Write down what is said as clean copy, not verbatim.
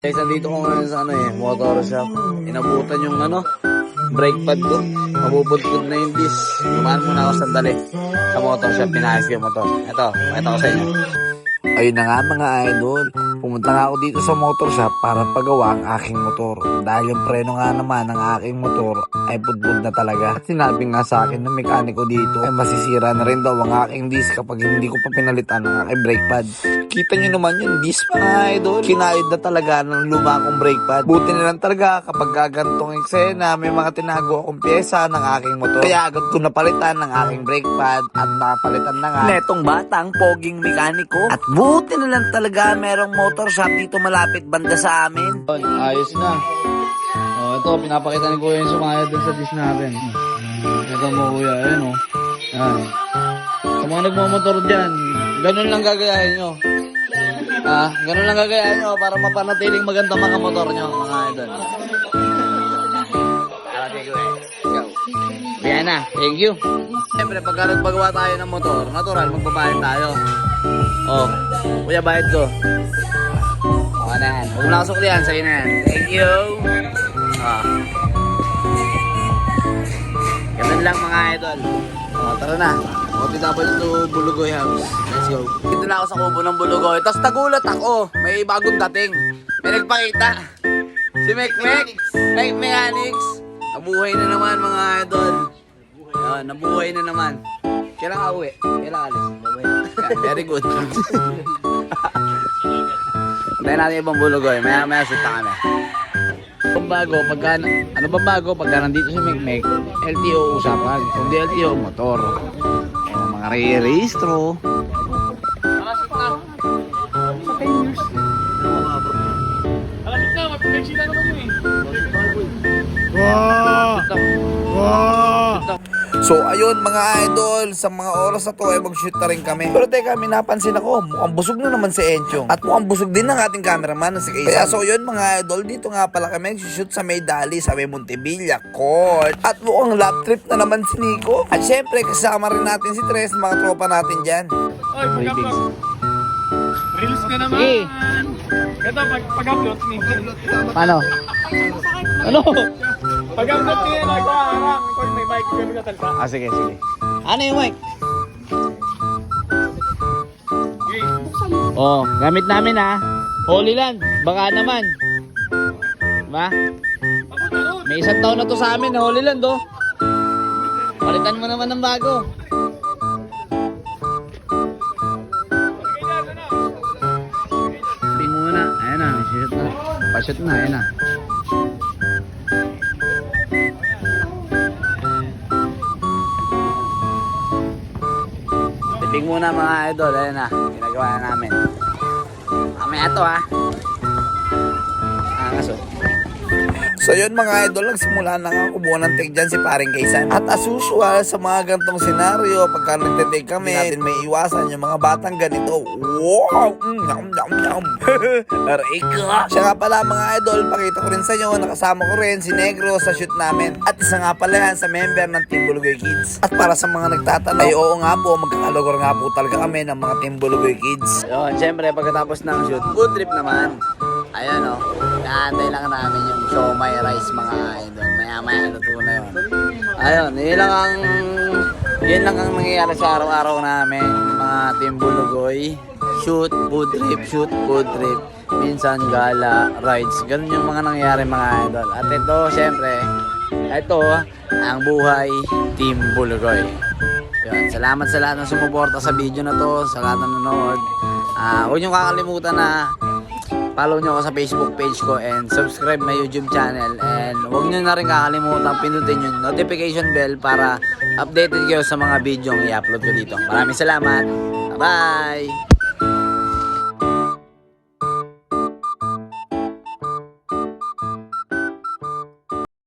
Guys, nandito ko ngayon sa motor shop. Inabutan yung brake pad ko. Mabubudbud na yung disc. Tumaan muna ako sandali sa motor shop. Pinahas ko yung motor. Ito, pakita ko sa inyo. Ayun na nga mga idol. Pumunta nga ako dito sa motor shop para pagawa ang aking motor. Dahil yung preno nga naman ng aking motor ay budbud na talaga. At sinabi nga sa akin ng mekaniko dito ay masisira na rin daw ang aking disc kapag hindi ko pa pinalitan ang aking brake pad. Kita nyo naman yung disc mga idol. Kinayod na talaga ng luma akong brake pad. Buti na lang talaga kapag gagantong eksena may mga tinago akong pyesa ng aking motor. Kaya agad ko napalitan ng aking brake pad at nakapalitan na nga netong batang poging mekaniko. At buti na lang talaga merong motor shop dito malapit banda sa amin. Ayos na. Ito, pinapakita ni Kuya yung sumaya dun sa disc natin. Ito mo Kuya, ayun o. Yan. Sa mga nagmamotor dyan, ganun lang gagayahin nyo. Ganun lang gagayahin nyo para mapanatiling maganda mga motor nyo, mga idol. Yan na, thank you. Siyempre, pagka nagpagawa tayo ng motor, natural, magbabayad tayo. Kuya, bayad ko. Na yan. Huwag mo na kasuklihan, sa'yo na yan. Thank you. Ganun lang mga idol. Tara na. OTW to Bulugoy House. Let's go. Dito na ako sa kubo ng Bulugoy. Tapos nagulat ako. May bagong dating. May nagpakita. Si Mekmek. Mek Mechanics. Nabuhay na naman mga idol. Yan, nabuhay na naman. Kailan ka uwi? Kailan alis? Very good. Tayo natin ibang Bulugoy. Maya shoot na kami. Ano ba bago pagka nandito si Mekmek? LTO usapan. Kung di LTO, motor. Mga re-registro. Alasot na. Sa 10 years. Alasot na. Mag-sila naman yun eh. Wow! So ayun mga idol, sa mga oras na to ay mag-shoot na rin kami. Pero teka, may napansin ako, mukhang busog na naman si Enchong. At mukhang busog din ng ating cameraman na si Kaysan. Kaya so yun mga idol, dito nga pala kami mag-shoot sa May Dali, sa May Montevilla Court. At mukhang lap trip na naman si Nico. At syempre kasama rin natin si Tres, mga tropa natin dyan. Oy, pag-upload. Reels ka naman. Ito, pag-upload ni. Paano? Ano? Pag-upload niya, nagkaharang. Kung may mic, kami katalsa. Sige. Ano yung mic? Gamit namin Holy Land, baka naman. Diba? May isang taon na to sa amin, Holy Land Palitan mo naman ng bago. Tingin muna. Ayan na, shoot na. Pa-shoot na, ayan na. Tiping muna mga idol, ayan na, ginagawa na namin. Mamaya ito angas So yun mga idol, nagsimula na nga kumuha ng take dyan si paring Kaysan. At as usual, sa mga gantong senaryo, pagka nagtitake kami, natin may iwasan yung mga batang ganito. Wow! Yum! Aray ka! Siya nga pala mga idol, pakita ko rin sa inyo, nakasama ko rin si Negro sa shoot namin. At isa nga pala yan sa member ng Team Bulugoy Kids. At para sa mga nagtatanong, ay oo nga po, magkakalogor nga po talaga kami ng mga Team Bulugoy Kids. Yun, syempre pagkatapos ng shoot, good trip naman. Ayun naantay lang namin yung show my rice mga idol. Maya luto na yun. Ayun, yun lang ang nangyayari sa araw-araw namin. Mga Team Bulugoy. Shoot, food trip. Minsan gala, rides. Ganun yung mga nangyayari mga idol. At ito, syempre, ang buhay Team Bulugoy. Yun, salamat sa lahat ng sumuporta sa video na to, sa lahat ng nanonood. Huwag nyo kakalimutan na follow nyo ako sa Facebook page ko and subscribe my YouTube channel. And huwag nyo na rin kakalimutan pindutin yung notification bell para updated kayo sa mga video i-upload ko dito. Maraming salamat. Bye-bye!